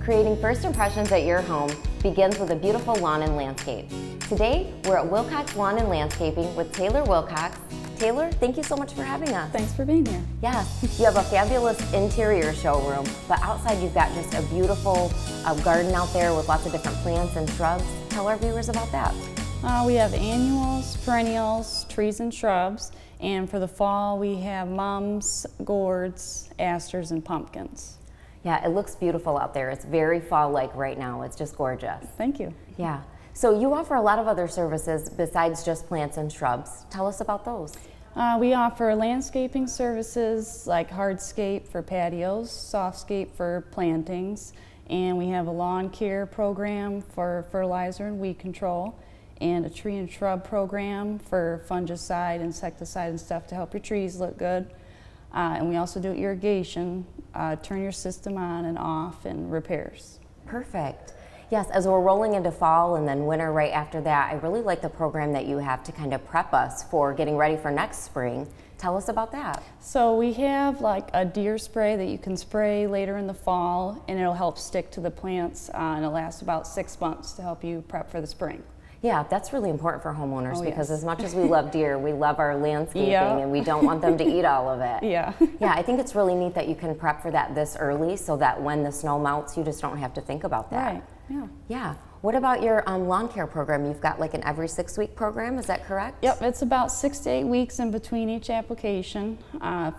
Creating first impressions at your home begins with a beautiful lawn and landscape. Today, we're at Wilcox Lawn and Landscaping with Taylor Wilcox. Taylor, thank you so much for having us. Thanks for being here. Yes, you have a fabulous interior showroom, but outside you've got just a beautiful garden out there with lots of different plants and shrubs. Tell our viewers about that. We have annuals, perennials, trees and shrubs, and for the fall we have mums, gourds, asters, and pumpkins. Yeah, it looks beautiful out there. It's very fall-like right now. It's just gorgeous. Thank you. Yeah. So you offer a lot of other services besides just plants and shrubs. Tell us about those. We offer landscaping services like hardscape for patios, softscape for plantings, and we have a lawn care program for fertilizer and weed control, and a tree and shrub program for fungicide, insecticide, and stuff to help your trees look good. And we also do irrigation, turn your system on and off, and repairs. Perfect. Yes, as we're rolling into fall and then winter right after that, I really like the program that you have to kind of prep us for getting ready for next spring. Tell us about that. So we have like a deer spray that you can spray later in the fall, and it'll help stick to the plants, and it'll last about 6 months to help you prep for the spring. Yeah, that's really important for homeowners because yes. as much as we love deer, we love our landscaping Yeah. and we don't want them to eat all of it. Yeah. Yeah, I think it's really neat that you can prep for that this early so that when the snow melts, you just don't have to think about that. Right, yeah. Yeah. What about your lawn care program? You've got like an every 6-week program, is that correct? Yep, it's about 6 to 8 weeks in between each application,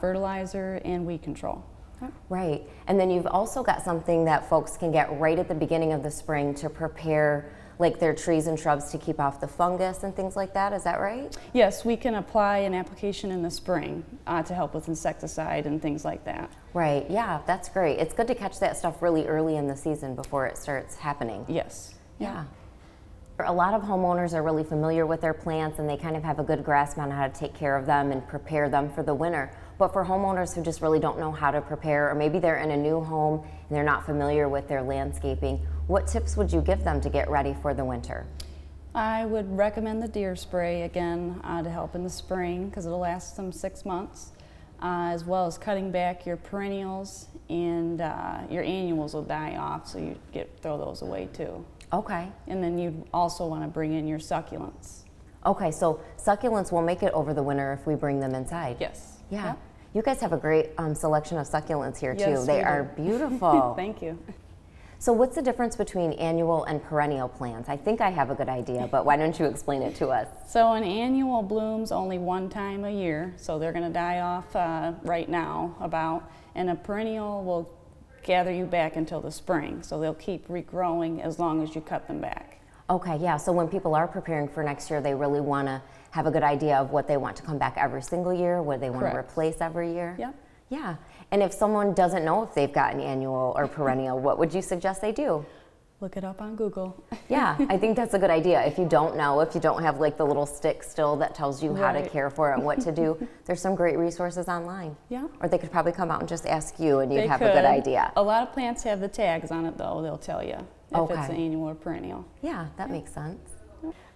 fertilizer and weed control. Yep. Right, and then you've also got something that folks can get right at the beginning of the spring to prepare like their trees and shrubs to keep off the fungus and things like that, is that right? Yes, we can apply an application in the spring to help with insecticide and things like that. Right, yeah, that's great. It's good to catch that stuff really early in the season before it starts happening. Yes. Yeah. A lot of homeowners are really familiar with their plants and they kind of have a good grasp on how to take care of them and prepare them for the winter. But for homeowners who just really don't know how to prepare, or maybe they're in a new home and they're not familiar with their landscaping, what tips would you give them to get ready for the winter? I would recommend the deer spray again to help in the spring because it'll last them 6 months, as well as cutting back your perennials, and your annuals will die off, so you throw those away too. Okay. And then you also want to bring in your succulents. Okay, so succulents will make it over the winter if we bring them inside. Yes. Yeah. Yep. You guys have a great selection of succulents here Yes, too. They are beautiful. Thank you. So what's the difference between annual and perennial plants? I think I have a good idea, but why don't you explain it to us? So an annual blooms only one time a year, so they're going to die off right now and a perennial will gather you back until the spring, so they'll keep regrowing as long as you cut them back. Okay, yeah, so when people are preparing for next year, they really want to have a good idea of what they want to come back every single year, what they want to replace every year. Yep. Yeah, and if someone doesn't know if they've got an annual or perennial, what would you suggest they do? Look it up on Google. Yeah, I think that's a good idea. If you don't know, if you don't have like the little stick still that tells you how to care for it and what to do, there's some great resources online. Yeah. Or they could probably come out and just ask you and you'd have could. a good idea. A lot of plants have the tags on it though, they'll tell you if it's an annual or perennial. Yeah, that makes sense.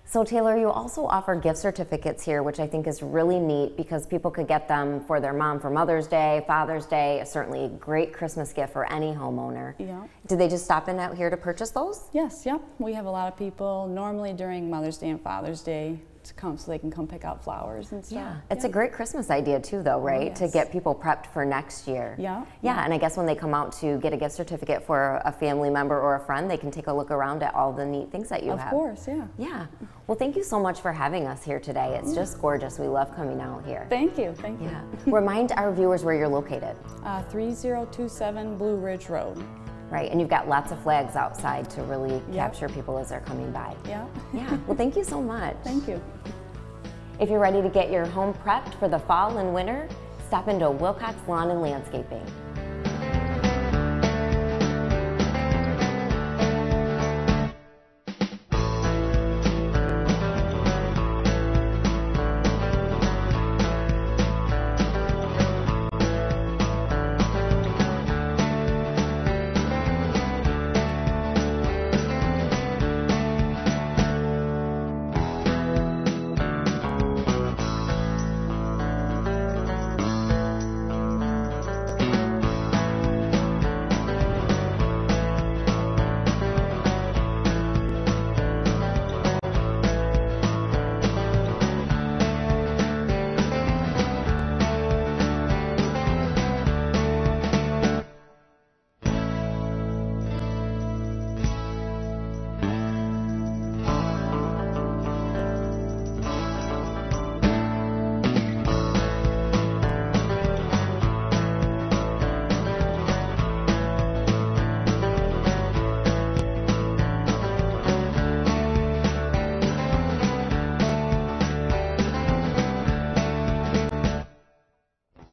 So Taylor, you also offer gift certificates here, which I think is really neat because people could get them for their mom for Mother's Day, Father's Day, certainly a great Christmas gift for any homeowner. Yeah. Do they just stop in out here to purchase those? Yes, yep. We have a lot of people normally during Mother's Day and Father's Day to come so they can come pick out flowers and stuff. Yeah, it's a great Christmas idea too though, right? Yes. To get people prepped for next year. Yeah. Yeah, and I guess when they come out to get a gift certificate for a family member or a friend, they can take a look around at all the neat things that you have. Of course, yeah. Yeah. Well, thank you so much for having us here today. It's just gorgeous. We love coming out here. Thank you, thank you. Yeah. Remind our viewers where you're located. 3027 Blue Ridge Road. Right, and you've got lots of flags outside to really capture people as they're coming by. Yeah. Yeah, well thank you so much. Thank you. If you're ready to get your home prepped for the fall and winter, stop into Wilcox Lawn and Landscaping.